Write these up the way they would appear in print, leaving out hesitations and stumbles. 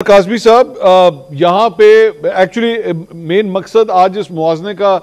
काज़मी साहब, यहाँ पे एक्चुअली मेन मकसद आज इस मुआवजे का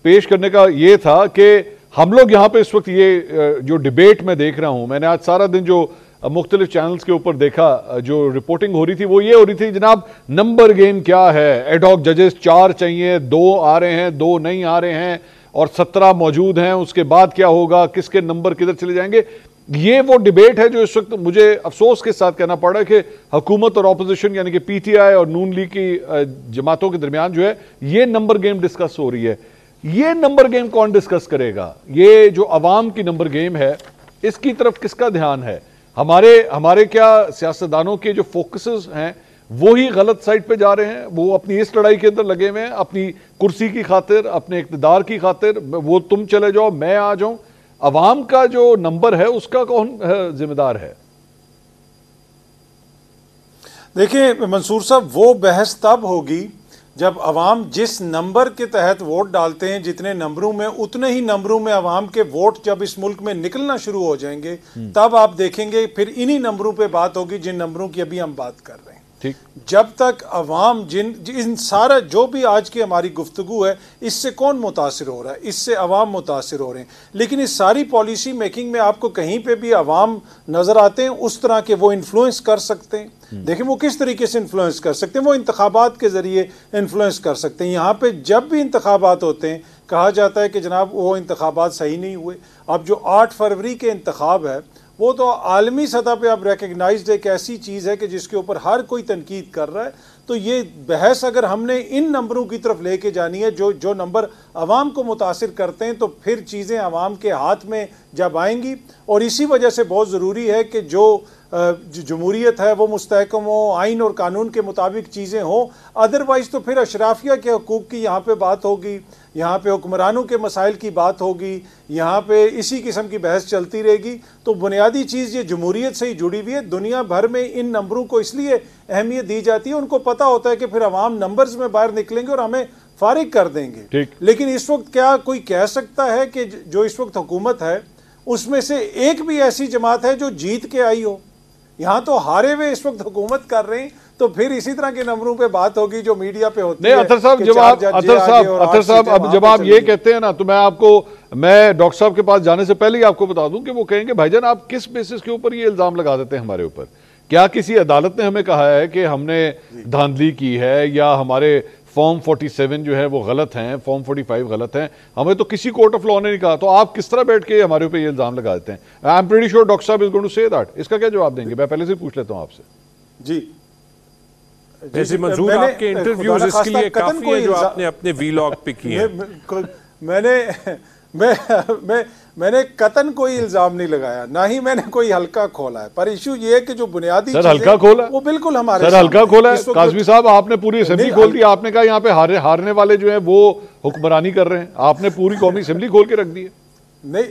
पेश करने का ये था कि हम लोग यहाँ पे इस वक्त ये जो डिबेट में देख रहा हूँ, मैंने आज सारा दिन जो मुख्तलिफ चैनल्स के ऊपर देखा, जो रिपोर्टिंग हो रही थी वो ये हो रही थी, जनाब नंबर गेम क्या है, एडहॉक जजेस 4 चाहिए, 2 आ रहे हैं, 2 नहीं आ रहे हैं और 17 मौजूद हैं, उसके बाद क्या होगा, किसके नंबर किधर चले जाएंगे। ये वो डिबेट है जो इस वक्त मुझे अफसोस के साथ कहना पड़ रहा है कि हुकूमत और ऑपोजिशन यानी कि पीटीआई और नून लीग की जमातों के दरमियान जो है ये नंबर गेम डिस्कस हो रही है। ये नंबर गेम कौन डिस्कस करेगा? ये जो अवाम की नंबर गेम है इसकी तरफ किसका ध्यान है? हमारे क्या सियासतदानों के जो फोकसेस हैं वो ही गलत साइड पे जा रहे हैं? वो अपनी इस लड़ाई के अंदर लगे हुए हैं, अपनी कुर्सी की खातिर, अपने इक़्तिदार की खातिर, वो तुम चले जाओ मैं आ जाऊं। अवाम का जो नंबर है उसका कौन जिम्मेदार है? देखिए मंसूर साहब, वो बहस तब होगी जब अवाम जिस नंबर के तहत वोट डालते हैं, जितने नंबरों में, उतने ही नंबरों में अवाम के वोट जब इस मुल्क में निकलना शुरू हो जाएंगे तब आप देखेंगे फिर इन्हीं नंबरों पे बात होगी जिन नंबरों की अभी हम बात कर रहे हैं। ठीक, जब तक अवाम इन सारा जो भी आज की हमारी गुफ्तगू है इससे कौन मुतासिर हो रहा है? इससे अवाम मुतासिर हो रहे हैं। लेकिन इस सारी पॉलिसी मेकिंग में आपको कहीं पे भी अवाम नजर आते हैं उस तरह के वो इन्फ्लुएंस कर सकते हैं। देखिए वो किस तरीके से इन्फ्लुएंस कर सकते हैं, वो इंतखाबात के जरिए इन्फ्लुएंस कर सकते हैं। यहाँ पे जब भी इंतखाबात होते हैं कहा जाता है कि जनाब वो इंतखाबात सही नहीं हुए। अब जो 8 फरवरी के इंतखाब है वो तो आलमी सतह पे अब रिकग्नाइज्ड एक ऐसी चीज़ है कि जिसके ऊपर हर कोई तनकीद कर रहा है। तो ये बहस अगर हमने इन नंबरों की तरफ लेके जानी है जो नंबर आवाम को मुतासिर करते हैं, तो फिर चीज़ें आवाम के हाथ में जब आएंगी। और इसी वजह से बहुत ज़रूरी है कि जो जमहूरियत है वो मुस्तहकम हो, आइन और कानून के मुताबिक चीज़ें हों। अदरवाइज़ तो फिर अशराफिया के हकूक़ की यहाँ पे बात होगी, यहाँ पे हुक्मरानों के मसाइल की बात होगी, यहाँ पे इसी किस्म की बहस चलती रहेगी। तो बुनियादी चीज़ ये जमहूरियत से ही जुड़ी हुई है। दुनिया भर में इन नंबरों को इसलिए अहमियत दी जाती है, उनको पता होता है कि फिर अवाम नंबर्स में बाहर निकलेंगे और हमें फारिग कर देंगे। लेकिन इस वक्त क्या कोई कह सकता है कि जो इस वक्त हुकूमत है उसमें से एक भी ऐसी जमात है जो जीत के आई हो? यहाँ तो हारे हुए इस वक्त हुकूमत कर रहे हैं। तो फिर इसी तरह के नंबरों पे बात होगी जो मीडिया पे होती है। अतर साहब अब जब आप ये कहते हैं ना, तो मैं डॉक्टर साहब के पास जाने से पहले ही आपको बता दूं कि वो कहेंगे भाईजान आप किस बेसिस के ऊपर ये इल्जाम लगा देते हैं हमारे ऊपर? क्या किसी अदालत ने हमें कहा है कि हमने धांधली की है, या हमारे फॉर्म 47 जो है वो गलत हैं, फॉर्म 45 गलत हैं? हमें तो किसी कोर्ट ऑफ लॉ ने नहीं कहा। तो आप किस तरह बैठ के हमारे ऊपर ये इल्जाम लगा देते हैं? I am pretty sure doctor साहब is going to say that. इसका क्या जवाब देंगे? मैं पहले से पूछ लेता हूं आपसे। जी जैसे मंजूर आपके इंटरव्यूज इसके लिए काफी है जो आपने अपने वीलॉग पे किए हैं। मैंने कतन कोई इल्जाम नहीं लगाया, ना ही मैंने कोई हल्का खोला है। पर इशू ये है कि जो बुनियादी सर हल्का खोला, वो बिल्कुल हमारे सर हल्का खोला है। काज़मी साहब आपने पूरी असेंबली खोल दी। आपने कहा यहाँ पे हारने वाले जो हैं वो हुक्मरानी कर रहे हैं। आपने पूरी कौमी असेंबली खोल के रख दी है। नहीं,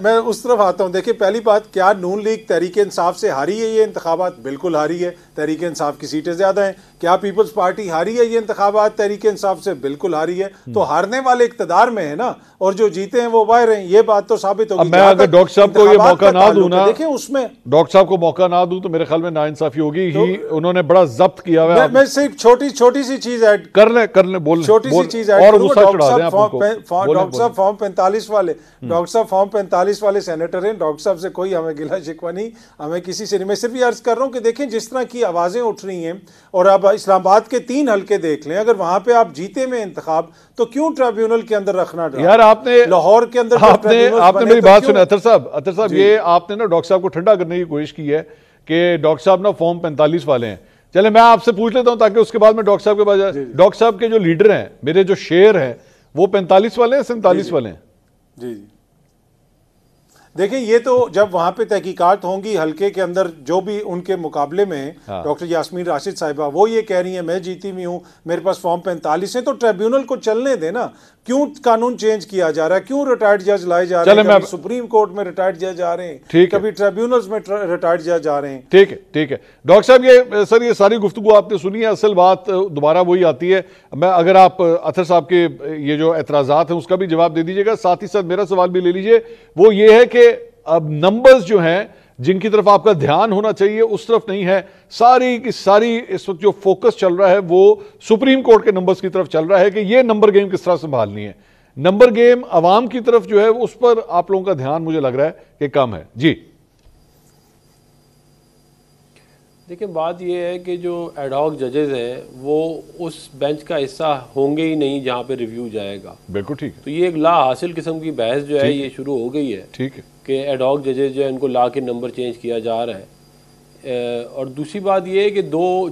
मैं उस तरफ आता हूँ। देखिए पहली बात, क्या नून लीग तहरीक इंसाफ से हारी है ये इंतखाबात? बिल्कुल हारी है। तहरीक इंसाफ की सीटें ज्यादा हैं। क्या पीपल्स पार्टी हारी है ये इंतखाबात तहरीक इंसाफ से? बिल्कुल हारी है। तो हारने वाले इक्तदार में है ना, और जो जीते हैं वो बाहर हैं। ये बात तो साबित होगी। मैं अगर डॉक्टर साहब को ये मौका ना दूं ना, देखिए उसमें डॉक्टर साहब को मौका ना दूं तो मेरे ख्याल में नाइंसाफी होगी ही। उन्होंने बड़ा जब्त किया हुआ है। मैं सिर्फ छोटी सी चीज ऐड कर ले बोल, छोटी सी चीज ऐड और गुस्सा चढ़ा दें डॉक्टर साहब फॉर्म 45 वाले डॉक्टर साहब फॉर्म 45 वाले सेनेटर हैं। डॉक्टर साहब से कोई हमें गिला शिकवा नहीं, हमें किसी से नहीं। मैं सिर्फ ये अर्ज कर रहा हूं कि देखें जिस तरह की आवाजें उठ रही हैं, और अब इस्लामाबाद के 3 हल्के देख लें, अगर वहां पे आप जीते में इंतखाब तो क्यों ट्रिब्यूनल के अंदर रखना? यार आपने लाहौर के अंदर आपने मेरी बात सुनी अतर साहब, ये आपने ना डॉक्टर साहब को ठंडा करने की कोशिश की है कि डॉक्टर साहब ना फॉर्म 45 वाले हैं। चले मैं आपसे पूछ लेता हूं ताकि उसके बाद में डॉक्टर साहब के पास जाए। डॉक्टर साहब के जो लीडर हैं, मेरे जो शेर हैं, वो 45 वाले हैं 47 वाले हैं? जी देखिए, ये तो जब वहां पे तहकीकात होंगी हल्के के अंदर जो भी उनके मुकाबले में डॉक्टर यास्मीन राशिद साहिबा वो ये कह रही है मैं जीती हुई हूँ, मेरे पास फॉर्म 45 है, तो ट्रिब्यूनल को चलने देना। क्यों कानून चेंज किया जा रहा है? क्यों रिटायर्ड जज लाए जा रहे हैं? कभी सुप्रीम कोर्ट में रिटायर्ड जज जा रहे हैं, कभी ट्रिब्यूनल्स में रिटायर्ड जज जा रहे हैं। ठीक है डॉक्टर साहब, ये सारी गुफ्तगू आपने सुनी है। असल बात दोबारा वही आती है। मैं अगर आप अतर साहब के ये जो एतराज़ात हैं उसका भी जवाब दे दीजिएगा, साथ ही साथ मेरा सवाल भी ले लीजिए। वो ये है कि अब नंबर्स जो हैं जिनकी तरफ आपका ध्यान होना चाहिए उस तरफ नहीं है। सारी की सारी इस वक्त जो फोकस चल रहा है वो सुप्रीम कोर्ट के नंबर्स की तरफ चल रहा है कि ये नंबर गेम किस तरह संभालनी है। नंबर गेम अवाम की तरफ जो है उस पर आप लोगों का ध्यान मुझे लग रहा है कि कम है। जी देखिए, बात यह है कि जो एडहॉक जजेस हैं वो उस बेंच का हिस्सा होंगे ही नहीं जहां पे रिव्यू जाएगा। बिल्कुल ठीक है। तो ये एक ला हासिल किस्म की बहस जो है ये शुरू हो गई है। ठीक है कि एडहॉक जजेस जो है इनको ला के नंबर चेंज किया जा रहा है। और दूसरी बात ये है कि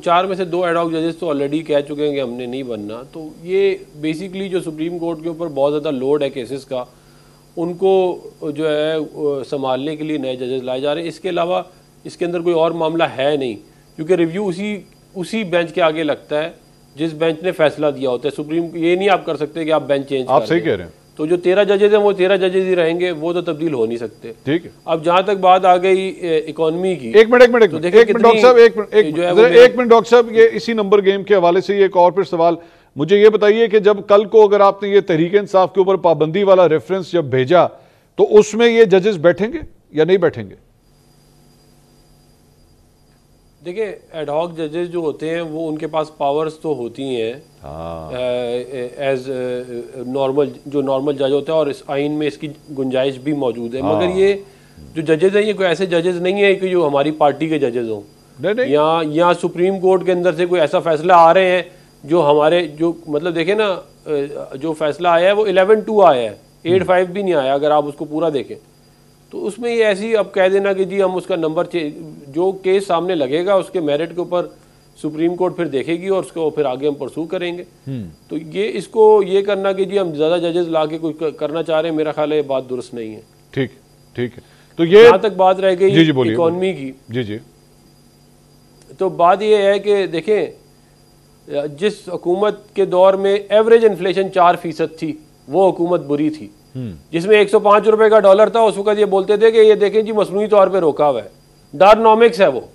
4 में से 2 एडहॉक जजेस तो ऑलरेडी कह चुके हैं कि हमने नहीं बनना। तो ये बेसिकली जो सुप्रीम कोर्ट के ऊपर बहुत ज़्यादा लोड है केसेस का, उनको जो है संभालने के लिए नए जजेस लाए जा रहे हैं। इसके अलावा इसके अंदर कोई और मामला है नहीं, क्योंकि रिव्यू उसी बेंच के आगे लगता है जिस बेंच ने फैसला दिया होता है। सुप्रीम ये नहीं आप कर सकते कि आप बेंच चेंज आप सही कह रहे हैं। तो जो 13 जजेज हैं वो 13 जजेज ही रहेंगे, वो तो तब्दील हो नहीं सकते। ठीक है। अब जहां तक बात आ गई इकोनॉमी की, एक मिनट डॉक्टर साहब, एक मिनट डॉक्टर साहब, ये इसी नंबर गेम के हवाले से एक और फिर सवाल मुझे ये बताइए कि जब कल को अगर आपने ये तहरीक इंसाफ के ऊपर पाबंदी वाला रेफरेंस जब भेजा तो उसमें ये जजेस बैठेंगे या नहीं बैठेंगे? देखिए, एडहॉक जजेस जो होते हैं वो उनके पास पावर्स तो होती हैं एज नॉर्मल जज होता है, और इस आइन में इसकी गुंजाइश भी मौजूद है। मगर ये जो जजेस हैं ये कोई ऐसे जजेस नहीं है कि जो हमारी पार्टी के जजेस हों, या सुप्रीम कोर्ट के अंदर से कोई ऐसा फैसला आ रहे हैं जो हमारे जो मतलब देखें ना, जो फैसला आया है वो 11-2 आया है, 8-5 भी नहीं आया अगर आप उसको पूरा देखें। तो उसमें ये ऐसी अब कह देना कि जी हम उसका नंबर जो केस सामने लगेगा उसके मेरिट के ऊपर सुप्रीम कोर्ट फिर देखेगी और उसको फिर आगे हम परसू करेंगे। तो ये इसको ये करना कि जी हम ज़्यादा जजेस ला के कुछ करना चाह रहे हैं, मेरा ख्याल है ये बात दुरुस्त नहीं है। ठीक है। तो ये जहाँ तक बात रह गई इकोनॉमी की, जी तो बात ये है कि देखें, जिस हुकूमत के दौर में एवरेज इन्फ्लेशन 4% थी वो हुकूमत बुरी थी। जिसमें 105 रुपए का डॉलर था उस वक्त ये बोलते थे कि ये देखें जी मसनूई तौर पे रोका हुआ है, डायनामिक्स है वो।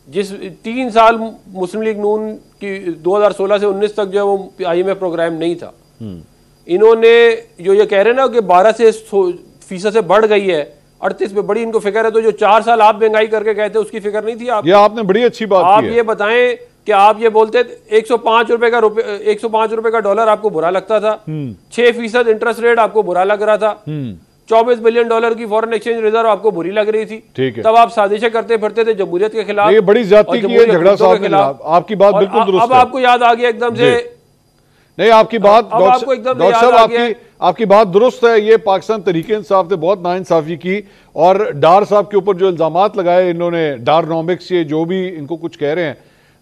जिस 3 साल मुस्लिम लीग नून की 2016 से 19 तक जो है वो IMF प्रोग्राम नहीं था। इन्होंने जो ये कह रहे हैं ना कि 12% से बढ़ गई है, 38 पे बड़ी इनको फिक्र है। तो जो 4 साल आप महंगाई करके गए थे उसकी फिक्र नहीं थी आप? ये आपने बड़ी अच्छी बात आप ये बताएं कि आप ये बोलते 105 रुपए का डॉलर आपको बुरा लगता था, 6% इंटरेस्ट रेट आपको बुरा लग रहा था, 24 बिलियन डॉलर की फॉरेन एक्सचेंज रिजर्व आपको बुरी लग रही थी। तब आप साजिशें करते फिरते थे जमहूरियत के खिलाफ, ये बड़ी ज्यादती की है झगड़ा साहब के खिलाफ। आपकी बात बिल्कुल दुरुस्त है। अब आपको याद आ गया एकदम से? नहीं, आपकी बात डॉक्टर साहब आपकी बात दुरुस्त है। ये पाकिस्तान तहरीक इंसाफ ने बहुत नाइंसाफी की और डार साहब के ऊपर जो इल्जामात लगाए इन्होंने, डारनॉमिक्स, ये जो भी इनको कुछ कह रहे हैं,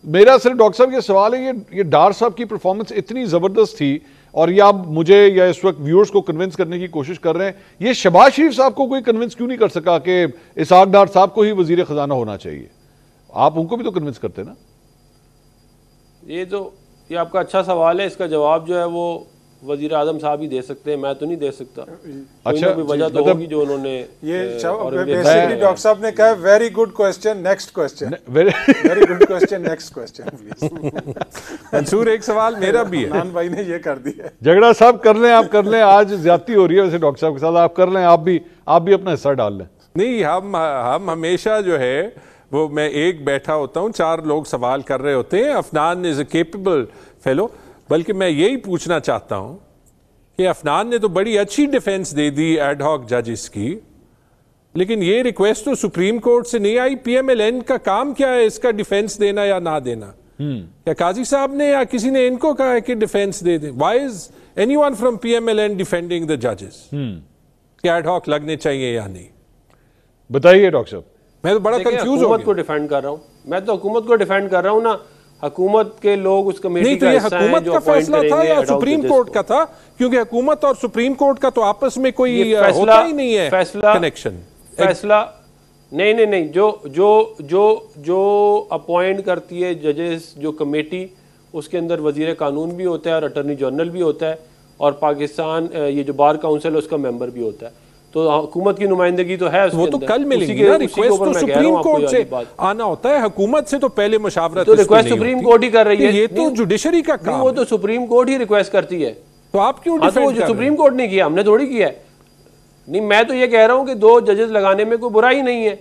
मेरा सिर्फ डॉक्टर साहब ये सवाल है, ये डार साहब की परफॉर्मेंस इतनी जबरदस्त थी और ये आप मुझे या इस वक्त व्यूअर्स को कन्विंस करने की कोशिश कर रहे हैं, ये शहबाज शरीफ साहब को कोई कन्विंस क्यों नहीं कर सका कि इसहाक डार साहब को ही वजीर खजाना होना चाहिए? आप उनको भी तो कन्विंस करते ना। ये आपका अच्छा सवाल है, इसका जवाब जो है वो वजीर आजम साहब ही दे सकते हैं, मैं तो नहीं दे सकता। अच्छा, वजह तो होगी जो उन्होंने ये बेसिकली डॉक्टर साहब ने कहा very good question, next question, very good question, next question please. Mansoor, एक सवाल मेरा भी है। नान भाई ने ये कर दिया। झगड़ा साहब कर लें, आप कर लें, आज ज्यादती हो रही है वैसे डॉक्टर साहब के साथ, आप कर लें, आप भी अपना हिस्सा डाल लें। नहीं, हम हमेशा जो है वो, मैं एक बैठा होता हूँ, 4 लोग सवाल कर रहे होते हैं। Afnan is a capable fellow, बल्कि मैं यही पूछना चाहता हूं कि अफनान ने तो बड़ी अच्छी डिफेंस दे दी एडहॉक जजेस की, लेकिन ये रिक्वेस्ट तो सुप्रीम कोर्ट से नहीं आई। PMLN का काम क्या है इसका डिफेंस देना या ना देना? क्या काजी साहब ने या किसी ने इनको कहा है कि defence they they? Why is anyone from PMLN defending the जजेस कि एडहॉक लगने चाहिए या नहीं? बताइए डॉक्टर साहब। मैं तो बड़ा कंफ्यूज हूं। हुकूमत को डिफेंड कर रहा हूं, मैं तो हुकूमत को डिफेंड कर रहा हूं ना। हुकूमत के लोग उस कमेटी का हिस्सा हैं, हुकूमत का फैसला था या सुप्रीम कोर्ट का था? क्योंकि हुकूमत और सुप्रीम कोर्ट का तो आपस में कोई होता ही नहीं है फैसला, कनेक्शन, फैसला नहीं। जो अपॉइंट करती है जजेस जो कमेटी, उसके अंदर वजीर कानून भी होता है और अटॉर्नी जनरल भी होता है, और पाकिस्तान ये जो बार काउंसिल है उसका मेंबर भी होता है। तो हुकूमत की नुमाइंदगी तो है, वो तो कल मिलेगी ना। रिक्वेस्ट तो सुप्रीम कोर्ट से आना होता है, हुकूमत से तो पहले मुशावरत। तो रिक्वेस्ट सुप्रीम कोर्ट ही कर रही है, ये तो जुडिशरी का काम। वो तो सुप्रीम कोर्ट ही रिक्वेस्ट करती है, तो आप क्यों डिफेंड कर रहे हैं? सुप्रीम कोर्ट ने किया, हमने थोड़ी किया है। नहीं, मैं तो ये कह रहा हूं कि 2 जजेस लगाने में कोई बुराई नहीं है।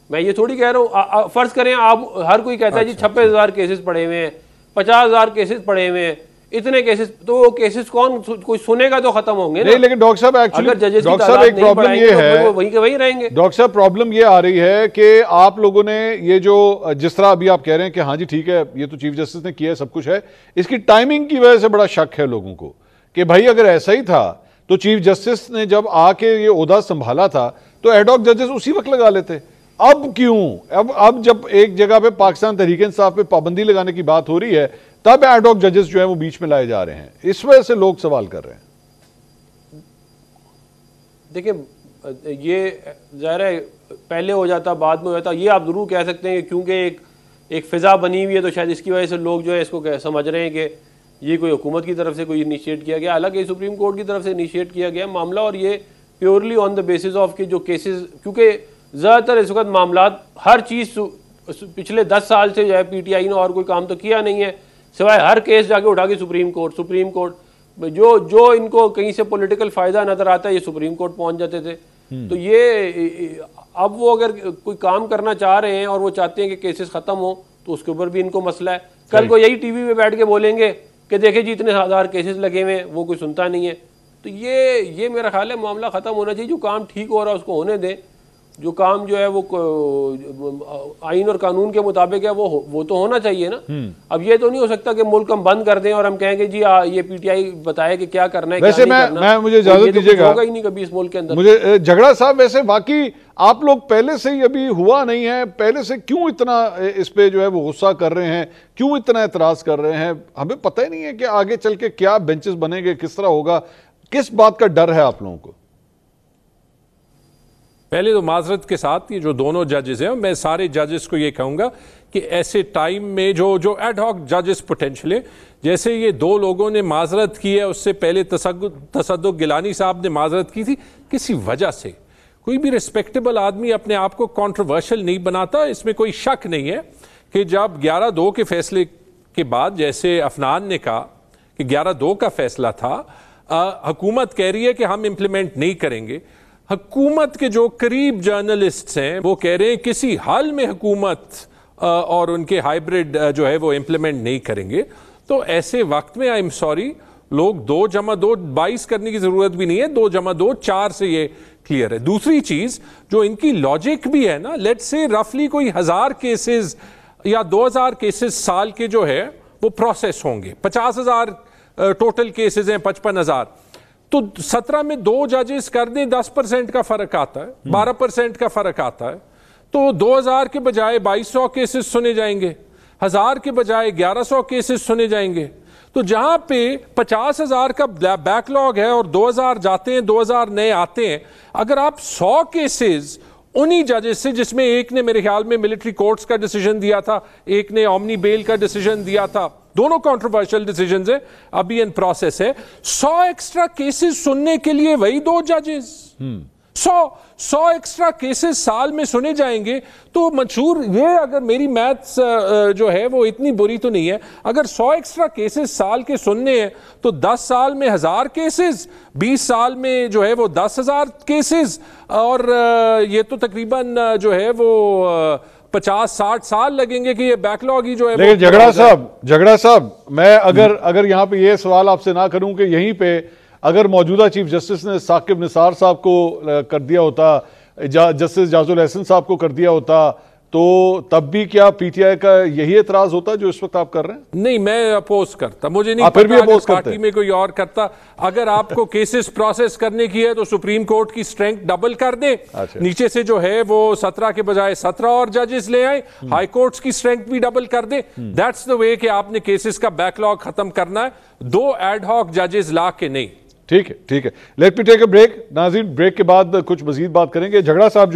मैं ये थोड़ी कह रहा हूँ, फर्ज करें आप, हर कोई कहता है जी 26,000 केसेस पड़े हुए हैं, 50,000 केसेस पड़े हुए हैं, इतने केसेस, तो वो केसेस कौन कोई सुनेगा तो खत्म होंगे ना। नहीं, लेकिन डॉक्टर साहब एक्चुअली डॉक्टर साहब एक प्रॉब्लम ये है, तो वहीं के वहीं रहेंगे। डॉक्टर साहब प्रॉब्लम ये आ रही है कि आप लोगों ने ये जो जिस तरह अभी आप कह रहे हैं कि हाँ जी ठीक है ये तो चीफ जस्टिस ने किया है, सब कुछ है, इसकी टाइमिंग की वजह से बड़ा शक है लोगों को कि भाई अगर ऐसा ही था तो चीफ जस्टिस ने जब आके ये ओहदा संभाला था तो एडहॉक जजेस उसी वक्त लगा लेते। अब क्यों, अब जब एक जगह पे पाकिस्तान तहरीक इंसाफ पे पाबंदी लगाने की बात हो रही है तब एडहॉक जजेस जो है वो बीच में लाए जा रहे हैं, इस वजह से लोग सवाल कर रहे हैं। देखिए ये जाहिर है पहले हो जाता बाद में हो जाता, ये आप जरूर कह सकते हैं क्योंकि एक फिजा बनी हुई है तो शायद इसकी वजह से लोग जो है इसको समझ रहे हैं कि ये कोई हुकूमत की तरफ से कोई इनिशिएट किया गया, हालांकि सुप्रीम कोर्ट की तरफ से इनिशिएट किया गया मामला, और ये purely on the basis of कि जो केसेस, क्योंकि ज़्यादातर इस वक्त मामला हर चीज़ पिछले 10 साल से जो है पीटीआई ने और कोई काम तो किया नहीं है सिवाय हर केस जाके उठा के सुप्रीम कोर्ट जो इनको कहीं से पॉलिटिकल फायदा नजर आता है ये सुप्रीम कोर्ट पहुंच जाते थे। तो ये अब वो अगर कोई काम करना चाह रहे हैं और वो चाहते हैं कि केसेस खत्म हो तो उसके ऊपर भी इनको मसला है। कल को यही टीवी पे बैठ के बोलेंगे कि देखे जी इतने 1000 केसेस लगे हुए हैं, वो कोई सुनता नहीं है। तो ये मेरा ख्याल है मामला खत्म होना चाहिए, जो काम ठीक हो रहा है उसको होने दें, जो काम जो है वो आइन और कानून के मुताबिक है वो तो होना चाहिए ना। अब ये तो नहीं हो सकता कि मुल्क हम बंद कर दें और हम कहेंगे जी ये पीटीआई बताए कि क्या करना है। वैसे मैं मुझे इजाजत दीजिएगा, होगा ही नहीं कभी इस मुल्क के अंदर। मुझे झगड़ा साहब, वैसे बाकी आप लोग पहले से ही अभी हुआ नहीं है, पहले से क्यों इतना इस पे जो है वो गुस्सा कर रहे हैं, क्यों इतना एतराज कर रहे हैं? हमें पता ही नहीं है कि आगे चल के क्या बेंचेस बनेंगे, किस तरह होगा, किस बात का डर है आप लोगों को? पहले तो माजरत के साथ ये जो दोनों जजेस हैं, मैं सारे जजेस को ये कहूंगा कि ऐसे टाइम में जो एडहॉक जजेस पोटेंशियल है, जैसे ये दो लोगों ने माजरत की है, उससे पहले तसद्दुक गिलानी साहब ने माजरत की थी, किसी वजह से कोई भी रिस्पेक्टेबल आदमी अपने आप को कंट्रोवर्शियल नहीं बनाता। इसमें कोई शक नहीं है कि जब 11-2 के फैसले के बाद, जैसे अफनान ने कहा कि 11-2 का फैसला था, हुकूमत कह रही है कि हम इंप्लीमेंट नहीं करेंगे, हुकूमत के जो करीब जर्नलिस्ट्स हैं वो कह रहे हैं किसी हाल में हुकूमत और उनके हाइब्रिड जो है वो इंप्लीमेंट नहीं करेंगे। तो ऐसे वक्त में आई एम सॉरी, लोग 2+2 22 करने की जरूरत भी नहीं है, 2+2 4 से ये क्लियर है। दूसरी चीज जो इनकी लॉजिक भी है ना, लेट्स से रफली कोई 1000 केसेस या 2000 केसेस साल के जो है वो प्रोसेस होंगे, 50,000 टोटल केसेस हैं, 55,000, तो 17 में 2 जजेस कर दें, 10% का फर्क आता है, 12% का फर्क आता है। तो 2000 के बजाय 2200 केसेस सुने जाएंगे, 1000 के बजाय 1100 केसेस सुने जाएंगे। तो जहां पे 50,000 का बैकलॉग है और 2000 जाते हैं, 2000 नए आते हैं, अगर आप 100 केसेस उन्हीं जजेस से, जिसमें एक ने मेरे ख्याल में मिलिट्री कोर्ट्स का डिसीजन दिया था, एक ने ओमनी बेल का डिसीजन दिया था, दोनों कंट्रोवर्शियल डिसीजंस है, अभी इन प्रोसेस है, 100 एक्स्ट्रा केसेस सुनने के लिए वही 2 जजेस, 100 एक्स्ट्रा केसेस साल में सुने जाएंगे। तो मंशूर, ये अगर मेरी मैथ्स जो है वो इतनी बुरी तो नहीं है, अगर 100 एक्स्ट्रा केसेस साल के सुनने हैं तो 10 साल में 1000 केसेस, 20 साल में जो है वो 10,000 केसेस, और ये तो तकरीबन जो है वो 50-60 साल लगेंगे कि ये बैकलॉग ही जो है। लेकिन झगड़ा साहब, मैं अगर यहां पे ये सवाल आपसे ना करूं कि यहीं पे अगर मौजूदा चीफ जस्टिस ने साकिब निसार साहब को कर दिया होता, जस्टिस जाजुल एहसन साहब को कर दिया होता, तो तब भी क्या पीटीआई का यही एतराज होता जो इस वक्त आप कर रहे हैं? नहीं, मैं अपोज करता, मुझे नहीं फिर भी अपोज करता, पार्टी में कोई और करता। अगर आपको केसेस प्रोसेस करने की है तो सुप्रीम कोर्ट की स्ट्रेंथ डबल कर दे, अच्छा। नीचे से जो है वो 17 के बजाय 17 और जजेस ले आए, हाई कोर्ट्स की स्ट्रेंथ भी डबल कर दे। दैट्स द वे कि आपने केसेस का बैकलॉग खत्म करना है, 2 एडहॉक जजेस ला के नहीं। ठीक है, let me take a break. नाज़रीन, ब्रेक के बाद कुछ मजीद बात करेंगे। झगड़ा साहब जो है